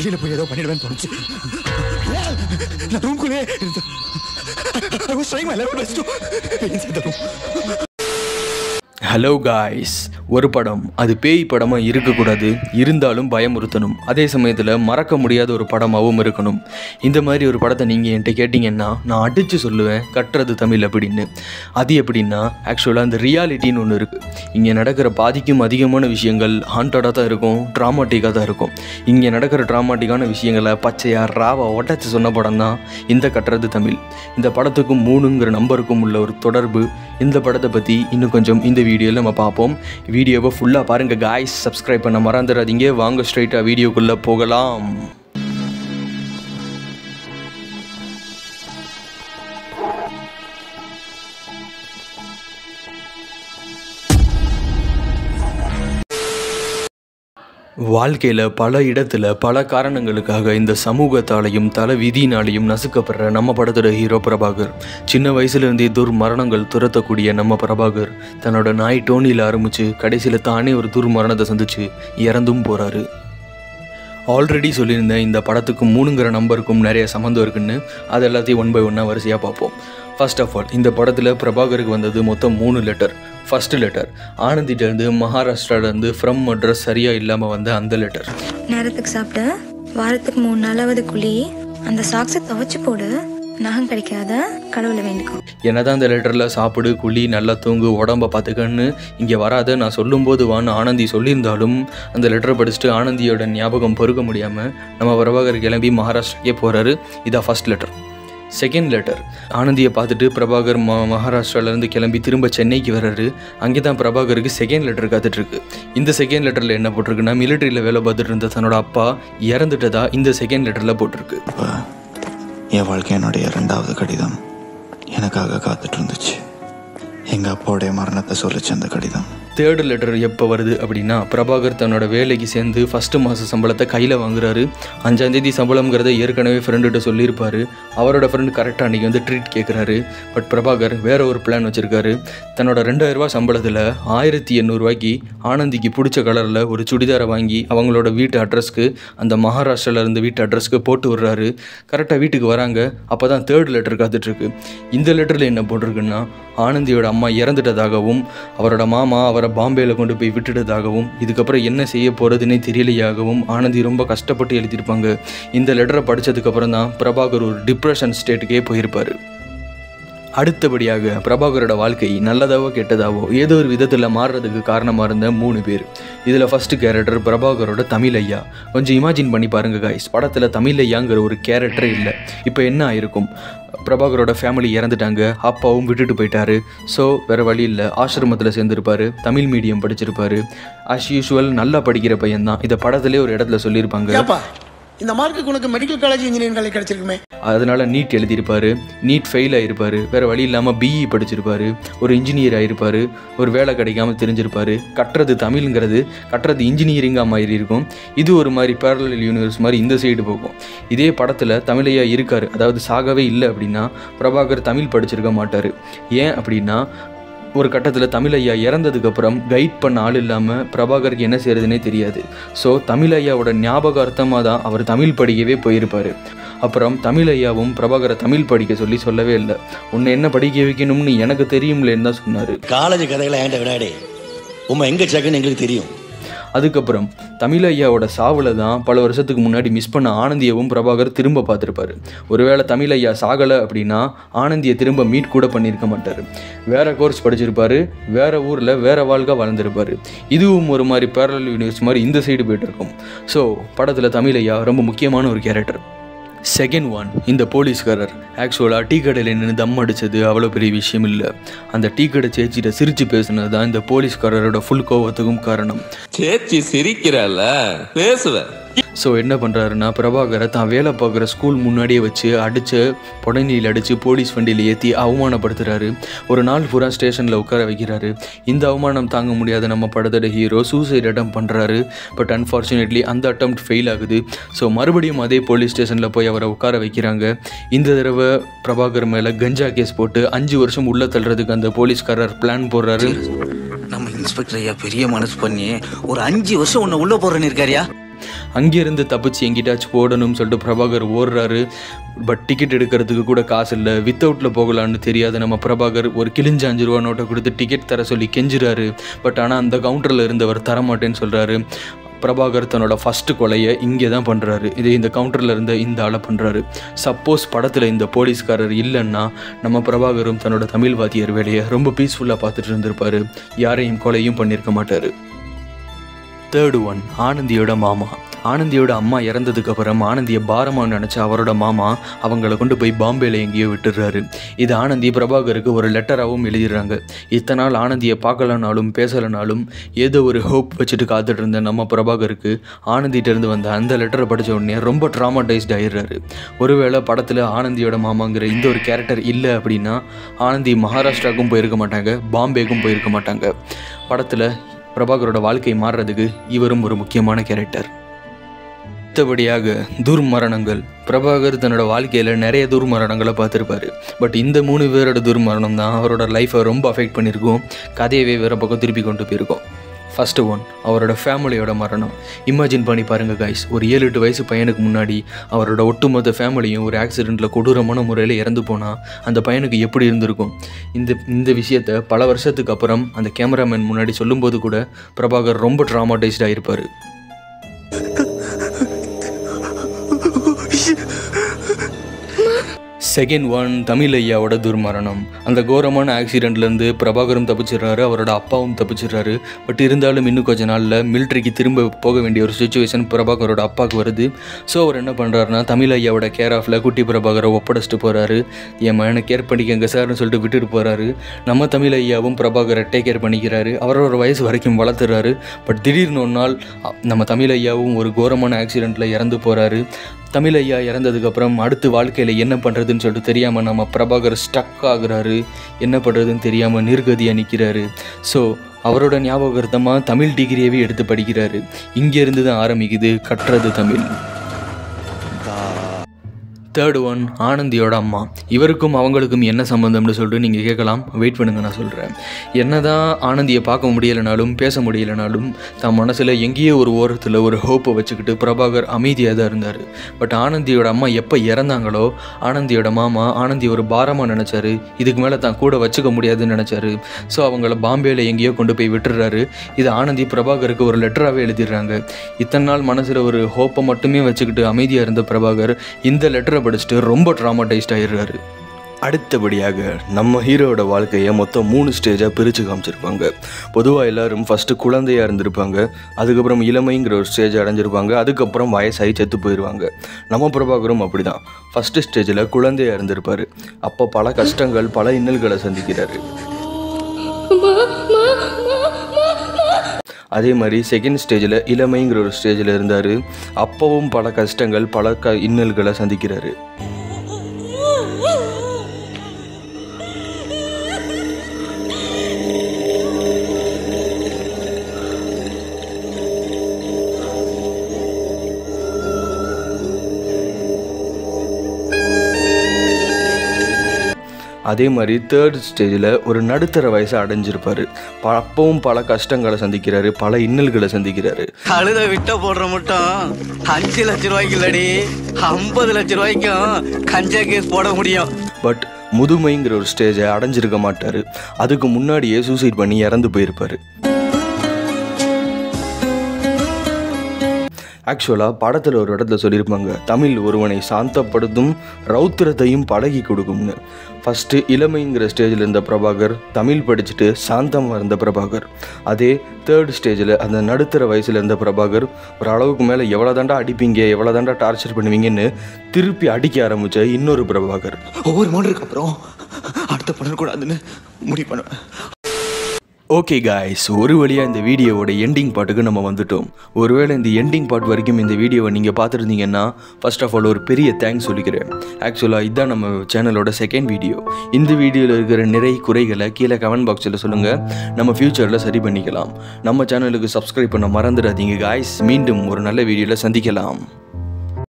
வெளியில போய் ஏதோ பண்ணிடுவேன்னு தோணுச்சு. நான் ரூம்குள்ளே ஹலோ காய்ஸ், ஒரு படம் அது பேய் படமாக இருக்கக்கூடாது, இருந்தாலும் பயமுறுத்தணும். அதே சமயத்தில் மறக்க முடியாத ஒரு படமாகவும் இருக்கணும். இந்த மாதிரி ஒரு படத்தை நீங்கள் என்கிட்ட கேட்டிங்கன்னா நான் அடித்து சொல்லுவேன் கட்டுறது தமிழ் அப்படின்னு. அது எப்படின்னா, ஆக்சுவலாக அந்த ரியாலிட்டின்னு ஒன்று இருக்குது. இங்கே நடக்கிற பாதிக்கும் அதிகமான விஷயங்கள் ஹாண்டடாக தான் இருக்கும், ட்ராமாட்டிக்காக தான் இருக்கும். இங்கே நடக்கிற ட்ராமாட்டிக்கான விஷயங்களை பச்சையாக ராவா ஒட்டச்சு சொன்ன படம் தான் இந்த கட்டுறது தமிழ். இந்த படத்துக்கும் 3ங்கிற நம்பருக்கும் உள்ள ஒரு தொடர்பு. இந்த படத்தை பற்றி இன்னும் கொஞ்சம் இந்த வீடியோவில் நம்ம பார்ப்போம். வீடியோவை ஃபுல்லாக பாருங்கள் காய்ஸ். சப்ஸ்கிரைப் பண்ண மறந்துடாதீங்க. வாங்க ஸ்ட்ரைட்டாக வீடியோக்குள்ளே போகலாம். வாழ்க்கையில் பல இடத்துல பல காரணங்களுக்காக இந்த சமூகத்தாலையும் தலை விதியினாலையும் நசுக்கப்படுற நம்ம படத்தோட ஹீரோ பிரபாகர். சின்ன வயசுலேருந்தே துர்மரணங்கள் துரத்தக்கூடிய நம்ம பிரபாகர் தன்னோட நாய் டோனியில் ஆரம்பித்து கடைசியில் தானே ஒரு துர்மரணத்தை சந்திச்சு இறந்தும் போகிறாரு. ஆல்ரெடி சொல்லியிருந்தேன் இந்த படத்துக்கும் 3ங்கிற நம்பருக்கும் நிறைய சம்மந்தம் இருக்குன்னு. அது எல்லாத்தையும் 1 by 1 வரிசையாக பார்ப்போம். ஃபர்ஸ்ட் ஆஃப் ஆல், இந்த படத்தில் பிரபாகருக்கு வந்தது மொத்தம் 3 லெட்டர். ஃபர்ஸ்ட் லெட்டர் ஆனந்திட்டேருந்து, மகாராஷ்டிராலேருந்து ஃப்ரம் அட்ரஸ் சரியாக இல்லாமல் வந்த அந்த லெட்டர். நேரத்துக்கு சாப்பிட, வாரத்துக்கு 3 நாளாவது குழி, அந்த சாக்ஸை துவைச்சு போடு, நகம் கிடைக்காத கடவுளை வேண்டிக்கும். என்னதான் அந்த லெட்டரில் சாப்பிடு, குழி, நல்லா தூங்கு, உடம்ப பார்த்துக்கன்னு இங்கே வராத நான் சொல்லும்போது வான்னு ஆனந்தி சொல்லியிருந்தாலும் அந்த லெட்டரை படிச்சுட்டு ஆனந்தியோட ஞாபகம் பொறுக்க முடியாமல் நம்ம பிரபாகர் கிளம்பி மகாராஷ்டிராக்கே போகிறாரு. இதான் ஃபர்ஸ்ட் லெட்டர். செகண்ட் லெட்டர் ஆனந்தியை பார்த்துட்டு பிரபாகர் மகாராஷ்டிராலேருந்து கிளம்பி திரும்ப சென்னைக்கு வர்றாரு. அங்கே தான் பிரபாகருக்கு செகண்ட் லெட்டர் காத்துட்ருக்கு. இந்த செகண்ட் லெட்டரில் என்ன போட்டிருக்குன்னா, மிலிட்ரியில் வேலை பார்த்துட்டு இருந்த தன்னோட அப்பா இறந்துட்டதா இந்த செகண்ட் லெட்டரில் போட்டிருக்கு. என் வாழ்க்கை என்னுடைய 2வது கடிதம் எனக்காக காத்துட்டு இருந்துச்சு. எங்கள் அப்பாவுடைய மரணத்தை சொல்லிச்சு அந்த கடிதம். தேர்டு லெட்டர் எப்போ வருது அப்படின்னா, பிரபாகர் தன்னோட வேலைக்கு சேர்ந்து ஃபஸ்ட்டு மாத சம்பளத்தை கையில் வாங்குறாரு. 5ஆம் தேதி சம்பளம்ங்கிறத ஏற்கனவே ஃப்ரெண்டுகிட்ட சொல்லியிருப்பார். அவரோட ஃப்ரெண்டு கரெக்டாக அன்றைக்கி வந்து ட்ரீட் கேட்குறாரு. பட் பிரபாகர் வேறு ஒரு பிளான் வச்சுருக்காரு. தன்னோட 2000 ரூபா சம்பளத்தில் 1800 ரூபாய்க்கு ஆனந்திக்கு பிடிச்ச கலரில் ஒரு சுடிதாரை வாங்கி அவங்களோட வீட்டு அட்ரஸ்க்கு, அந்த மகாராஷ்டிராவிலேருந்து வீட்டு அட்ரஸ்க்கு போட்டு விடுறாரு. கரெக்டாக வீட்டுக்கு வராங்க. அப்போ தான் தேர்ட் லெட்டர் காத்துட்ருக்கு. இந்த லெட்டரில் என்ன போட்டிருக்குன்னா, ஆனந்தியோட அம்மா இறந்துட்டதாகவும் அவரோட மாமா அவரை பாம்பேயில் கொண்டு போய் விட்டுட்டதாகவும் இதுக்கப்புறம் என்ன செய்ய போகிறதுனே தெரியலையாகவும் ஆனந்தி ரொம்ப கஷ்டப்பட்டு எழுதியிருப்பாங்க. இந்த லெட்டரை படித்ததுக்கப்புறம் தான் பிரபாகர் ஒரு டிப்ரெஷன் ஸ்டேட்டுக்கே போயிருப்பார். அடுத்தபடியாக பிரபாகரோட வாழ்க்கை நல்லதாவோ கெட்டதாவோ ஏதோ ஒரு விதத்தில் மாறுறதுக்கு காரணமாக இருந்த 3 பேர். இதில் ஃபஸ்ட்டு கேரக்டர் பிரபாகரோட தமிழ் ஐயா. கொஞ்சம் இமேஜின் பண்ணி பாருங்கள் காய்ஸ், படத்தில் தமிழ் ஐயாங்கிற ஒரு கேரக்டரே இல்லை. இப்போ என்ன ஆயிருக்கும்? பிரபாகரோட ஃபேமிலி இறந்துட்டாங்க, அப்பாவும் விட்டுட்டு போயிட்டாரு. ஸோ வேறு வழி இல்லை, ஆசிரமத்தில் சேர்ந்துருப்பார், தமிழ் மீடியம் படிச்சிருப்பார். ஆஸ் யூஷுவல் நல்லா படிக்கிற பையன்தான். இதை படத்துலேயே ஒரு இடத்துல சொல்லியிருப்பாங்க. இந்த மார்க்குக்கு உனக்கு மெடிக்கல் காலேஜ் இன்ஜினியரிங் காலேஜ் கிடைச்சிருக்குமே. அதனால் நீட் எழுதியிருப்பார். நீட் ஃபெயில் ஆகிருப்பார். வேறு வழி இல்லாமல் பிஇ படிச்சிருப்பார். ஒரு இன்ஜினியர் ஆகிருப்பார். ஒரு வேலை கிடைக்காமல் தெரிஞ்சிருப்பார். கட்டுறது தமிழ்ங்கிறது கட்டுறது இன்ஜினியரிங்காக மாறி இருக்கும். இது ஒரு மாதிரி பேரலல் யூனிவர்ஸ் மாதிரி இந்த சைடு போகும். இதே படத்தில் தமிழையா இருக்கார், அதாவது சாகவே இல்லை அப்படின்னா பிரபாகர் தமிழ் படிச்சிருக்க மாட்டார். ஏன் அப்படின்னா, ஒரு கட்டத்தில் தமிழ் ஐயா இறந்ததுக்கப்புறம் கைட் பண்ண ஆள் இல்லாமல் பிரபாகருக்கு என்ன செய்கிறதுனே தெரியாது. ஸோ தமிழ் ஐயாவோட ஞாபகார்த்தமாக தான் அவர் தமிழ் படிக்கவே போயிருப்பார். அப்புறம் தமிழ் ஐயாவும் பிரபாகரை தமிழ் படிக்க சொல்லவே இல்லை. உன்னை என்ன படிக்க வைக்கணும்னு எனக்கு தெரியும்லேன்னு தான் சொன்னார். காலேஜ் கதைகளை ஏன்ட விடாடே, உண்மை எங்கே சேர்க்குன்னு எங்களுக்கு தெரியும். அதுக்கப்புறம் தமிழ் ஐயாவோட சாவில் தான் பல வருஷத்துக்கு முன்னாடி மிஸ் பண்ண ஆனந்தியவும் பிரபாகர் திரும்ப பார்த்துருப்பார். ஒருவேளை தமிழ் ஐயா சாகலை அப்படின்னா ஆனந்தியை திரும்ப மீட் கூட பண்ணியிருக்க மாட்டார். வேறு கோர்ஸ் படிச்சிருப்பார், வேறு ஊரில் வேறு வாழ்க்கை வளர்ந்துருப்பார். இதுவும் ஒரு மாதிரி பேரலல் யூனிவர்ஸ் மாதிரி இந்த சைடு போய்ட்டு இருக்கும். ஸோ படத்தில் தமிழ் ஐயா ரொம்ப முக்கியமான ஒரு கேரக்டர். செகண்ட் ஒன், இந்த போலீஸ்காரர். ஆக்சுவலாக டீ கடையில் நின்று தம் அடித்தது அவ்வளோ பெரிய விஷயம் இல்லை. அந்த டீ கடை சேச்சிட்ட சிரித்து பேசுனது தான் இந்த போலீஸ்காரரோட ஃபுல் கோவத்துக்கும் காரணம். சேச்சி சிரிக்கிறல்ல, பேசுவேன். ஸோ என்ன பண்ணுறாருன்னா, பிரபாகரை தான் வேலை பார்க்குற ஸ்கூல் முன்னாடியே வச்சு அடித்து புடனியில் அடித்து போலீஸ் வண்டியில் ஏற்றி அவமானப்படுத்துகிறாரு. ஒரு நாள் பூரா ஸ்டேஷனில் உட்கார வைக்கிறாரு. இந்த அவமானம் தாங்க முடியாத நம்ம படத்தோட ஹீரோ சூசைட் அட்டம் பண்ணுறாரு. பட் அன்ஃபார்ச்சுனேட்லி அந்த அட்டம் ஃபெயில் ஆகுது. ஸோ மறுபடியும் அதே போலீஸ் ஸ்டேஷனில் போய் அவரை உட்கார வைக்கிறாங்க. இந்த தடவை பிரபாகர் மேலே கஞ்சா கேஸ் போட்டு 5 வருஷம் உள்ள தள்ளுறதுக்கு அந்த போலீஸ்காரர் பிளான் போடுறாரு. நம்ம இன்ஸ்பெக்டர் ஐயா பெரிய மனசு பண்ணி ஒரு 5 வருஷம் உன்னை உள்ள போடுறேன்னு இருக்காரியா. அங்கேருந்து தப்பிச்சு எங்கிட்டாச்சும் போடணும்னு சொல்லிட்டு பிரபாகர் ஓடுறாரு. பட் டிக்கெட் எடுக்கிறதுக்கு கூட காசு இல்லை. வித்தவுட்டில் போகலான்னு தெரியாத நம்ம பிரபாகர் ஒரு கிழிஞ்ச 5 ரூபா நோட்டை கொடுத்து டிக்கெட் தர சொல்லி கெஞ்சுறாரு. பட் ஆனால் அந்த கவுண்டரில் இருந்தவர் தரமாட்டேன்னு சொல்கிறாரு. பிரபாகர் தன்னோட ஃபஸ்ட்டு கொலையை இங்கே தான் பண்ணுறாரு. இது இந்த கவுண்டரில் இருந்த இந்த ஆளை பண்ணுறாரு. சப்போஸ் படத்தில் இந்த போலீஸ்காரர் இல்லைன்னா நம்ம பிரபாகரும் தன்னோட தமிழ் வாத்தியார் வேலையை ரொம்ப பீஸ்ஃபுல்லாக பார்த்துட்டு இருந்திருப்பார். யாரையும் கொலையும் பண்ணியிருக்க மாட்டார். தேர்டு ஒன், ஆனந்தியோட மாமா. ஆனந்தியோட அம்மா இறந்ததுக்கப்புறம் ஆனந்தியை பாரமாக நினச்ச அவரோட மாமா அவங்கள கொண்டு போய் பாம்பேயில் எங்கேயோ விட்டுடுறாரு. இது ஆனந்தி பிரபாகருக்கு ஒரு லெட்டராகவும் எழுதிடுறாங்க. இத்தனை நாள் ஆனந்தியை பார்க்கலனாலும் பேசலைனாலும் ஏதோ ஒரு ஹோப் வச்சுட்டு காத்துட்டு இருந்த நம்ம பிரபாகருக்கு ஆனந்திகிட்டேருந்து வந்த அந்த லெட்டரை படித்த உடனே ரொம்ப ட்ராமாடைஸ்ட் ஆகிடுறாரு. ஒருவேளை படத்தில் ஆனந்தியோட மாமாங்கிற இந்த ஒரு கேரக்டர் இல்லை அப்படின்னா ஆனந்தி மகாராஷ்டிராவுக்கும் போயிருக்க மாட்டாங்க, பாம்பேக்கும் போயிருக்க மாட்டாங்க. படத்தில் பிரபாகரோட வாழ்க்கை மாறுறதுக்கு இவரும் ஒரு முக்கியமான கேரக்டர். அடுத்தபடியாக துர்மரணங்கள். பிரபாகர் தன்னோட வாழ்க்கையில் நிறைய துர்மரணங்களை பார்த்துருப்பாரு. பட் இந்த 3 பேரோட துர்மரணம் தான் அவரோட லைஃப்பை ரொம்ப அஃபெக்ட் பண்ணியிருக்கோம். கதையவே வேறு பக்கம் திருப்பி கொண்டு போயிருக்கோம். ஃபஸ்ட்டு ஒன், அவரோட ஃபேமிலியோட மரணம். இமேஜின் பண்ணி பாருங்கள் காய்ஸ், ஒரு 7-8 வயசு பையனுக்கு முன்னாடி அவரோட ஒட்டுமொத்த ஃபேமிலியும் ஒரு ஆக்சிடெண்ட்டில் கொடூரமான முறையில் இறந்து போனால் அந்த பையனுக்கு எப்படி இருந்திருக்கும்? இந்த விஷயத்தை பல வருஷத்துக்கு அப்புறம் அந்த கேமராமேன் முன்னாடி சொல்லும்போது கூட பிரபாகர் ரொம்ப ட்ராமாடைஸ்ட் ஆகிருப்பார். செகண்ட் ஒன், தமிழ் ஐயாவோட துர்மரணம். அந்த கோரமான ஆக்சிடெண்ட்லேருந்து பிரபாகரும் தப்பிச்சிடுறாரு, அவரோட அப்பாவும் தப்பிச்சிடுறாரு. பட் இருந்தாலும் இன்னும் கொஞ்ச நாளில் மிலிட்ரிக்கு திரும்ப போக வேண்டிய ஒரு சுச்சுவேஷன் பிரபாகரோட அப்பாவுக்கு வருது. ஸோ அவர் என்ன பண்ணுறாருனா தமிழ் ஐயாவோட கேர் ஆஃபில் குட்டி பிரபாகரை ஒப்படைச்சிட்டு போகிறாரு. என் மகனை கேர் பண்ணிக்கங்க சார்னு சொல்லிட்டு விட்டுட்டு போகிறாரு. நம்ம தமிழ் ஐயாவும் பிரபாகரை டேக் கேர் பண்ணிக்கிறாரு. அவரோட வயசு வரைக்கும் வளர்த்துறாரு. பட் திடீர்னு ஒரு நாள் நம்ம தமிழ் ஐயாவும் ஒரு கோரமான ஆக்சிடெண்ட்டில் இறந்து போகிறாரு. தமிழ் ஐயா இறந்ததுக்கப்புறம் அடுத்து வாழ்க்கையில் என்ன பண்ணுறதுன்னு சொல்லிட்டு தெரியாமல் நம்ம பிரபாகர் ஸ்டக் ஆகுறாரு. என்ன பண்ணுறதுன்னு தெரியாமல் நிர்கதியாக நிற்கிறாரு. ஸோ அவரோட ஞாபகார்த்தமாக தமிழ் டிகிரியவே எடுத்து படிக்கிறாரு. இங்கேருந்து தான் ஆரம்பிக்குது கற்றது தமிழ். தேர்ட் ஒன், ஆனந்தியோட அம்மா. இவருக்கும் அவங்களுக்கும் என்ன சம்மந்தம்னு சொல்லிட்டு நீங்கள் கேட்கலாம். வெயிட் பண்ணுங்க, நான் சொல்கிறேன். என்ன தான் ஆனந்தியை பார்க்க முடியலைனாலும் பேச முடியலைனாலும் தன் மனசில் எங்கேயோ ஒரு ஓரத்தில் ஒரு ஹோப்பை வச்சுக்கிட்டு பிரபாகர் அமைதியாக தான் இருந்தார். பட் ஆனந்தியோட அம்மா எப்போ இறந்தாங்களோ ஆனந்தியோட மாமா ஆனந்தி ஒரு பாரமாக நினச்சாரு. இதுக்கு மேலே தான் கூட வச்சுக்க முடியாதுன்னு நினச்சாரு. ஸோ அவங்கள பாம்பேயில் எங்கேயோ கொண்டு போய் விட்டுறாரு. இது ஆனந்தி பிரபாகருக்கு ஒரு லெட்டராகவே எழுதிடுறாங்க. இத்தனை நாள் மனசில் ஒரு ஹோப்பை மட்டுமே வச்சுக்கிட்டு அமைதியாக இருந்த பிரபாகர் இந்த லெட்டரை படிச்சுட்டு ரொம்ப ட்ராமாடைஸ்ட் ஆகிடுறாரு. அடுத்தபடியாக நம்ம ஹீரோவோட வாழ்க்கையை மொத்தம் 3 ஸ்டேஜாக பிரித்து காமிச்சிருப்பாங்க. பொதுவாக எல்லோரும் ஃபஸ்ட்டு குழந்தையாக இருந்திருப்பாங்க, அதுக்கப்புறம் இளமைங்கிற ஒரு ஸ்டேஜ் அடைஞ்சிருப்பாங்க, அதுக்கப்புறம் வயசாகி செத்து போயிடுவாங்க. நம்ம பிரபாகரும் அப்படி தான் ஃபஸ்ட்டு ஸ்டேஜில் குழந்தையாக இருந்திருப்பார். அப்போ பல கஷ்டங்கள் பல இன்னல்களை சந்திக்கிறாரு. அதே மாதிரி செகண்ட் ஸ்டேஜில் இளமைங்கிற ஒரு ஸ்டேஜில் இருந்தார். அப்போவும் பல கஷ்டங்கள் பல இன்னல்களை சந்திக்கிறாரு. அதே மாதிரி தேர்ட் ஸ்டேஜில் ஒரு நடுத்தர வயசை அடைஞ்சிருப்பார். அப்பவும் பல கஷ்டங்களை சந்திக்கிறாரு, பல இன்னல்களை சந்திக்கிறாரு. கழுத விட்ட போடுற மட்டும் 5 லட்சம் ரூபாய்க்கு இல்லடி 50 லட்சம் ரூபாய்க்கும் கஞ்சா கேஸ் போட முடியும். பட் முதுமைங்கிற ஒரு ஸ்டேஜை அடைஞ்சிருக்க மாட்டார். அதுக்கு முன்னாடியே சூசைட் பண்ணி இறந்து போயிருப்பார். ஆக்சுவலாக படத்தில் ஒரு இடத்துல சொல்லியிருப்பாங்க, தமிழ் ஒருவனை சாந்தப்படுத்தும் ரௌத்திரத்தையும் பழகி கொடுக்கும்னு. ஃபஸ்ட்டு இளமைங்கிற ஸ்டேஜில் இருந்த பிரபாகர் தமிழ் படிச்சுட்டு சாந்தமாக இருந்த பிரபாகர். அதே தேர்ட் ஸ்டேஜில் அந்த நடுத்தர வயசில் இருந்த பிரபாகர் ஒரு அளவுக்கு மேலே எவ்வளோ தாண்டா அடிப்பீங்க, எவ்வளோ தாண்டா டார்ச்சர் பண்ணுவீங்கன்னு திருப்பி அடிக்க ஆரம்பித்த இன்னொரு பிரபாகர். ஒவ்வொரு மாடலுக்கு அப்புறம் அடுத்த பண்ணக்கூடாதுன்னு முடிவு பண்ணுவேன். ஓகே காய்ஸ், ஒரு வழியாக இந்த வீடியோவோட எண்டிங் பார்ட்டுக்கு நம்ம வந்துட்டோம். ஒருவேளை இந்த எண்டிங் பார்ட் வரைக்கும் இந்த வீடியோவை நீங்கள் பார்த்துருந்தீங்கன்னா ஃபர்ஸ்ட் ஆஃப் ஆல் ஒரு பெரிய தேங்க்ஸ் சொல்லிக்கிறேன். ஆக்சுவலாக இதுதான் நம்ம சேனலோட செகண்ட் வீடியோ. இந்த வீடியோவில் இருக்கிற நிறைய குறைகளை கீழே கமெண்ட் பாக்ஸில் சொல்லுங்கள், நம்ம ஃப்யூச்சரில் சரி பண்ணிக்கலாம். நம்ம சேனலுக்கு சப்ஸ்கிரைப் பண்ண மறந்துடாதீங்க காய்ஸ். மீண்டும் ஒரு நல்ல வீடியோவில் சந்திக்கலாம்.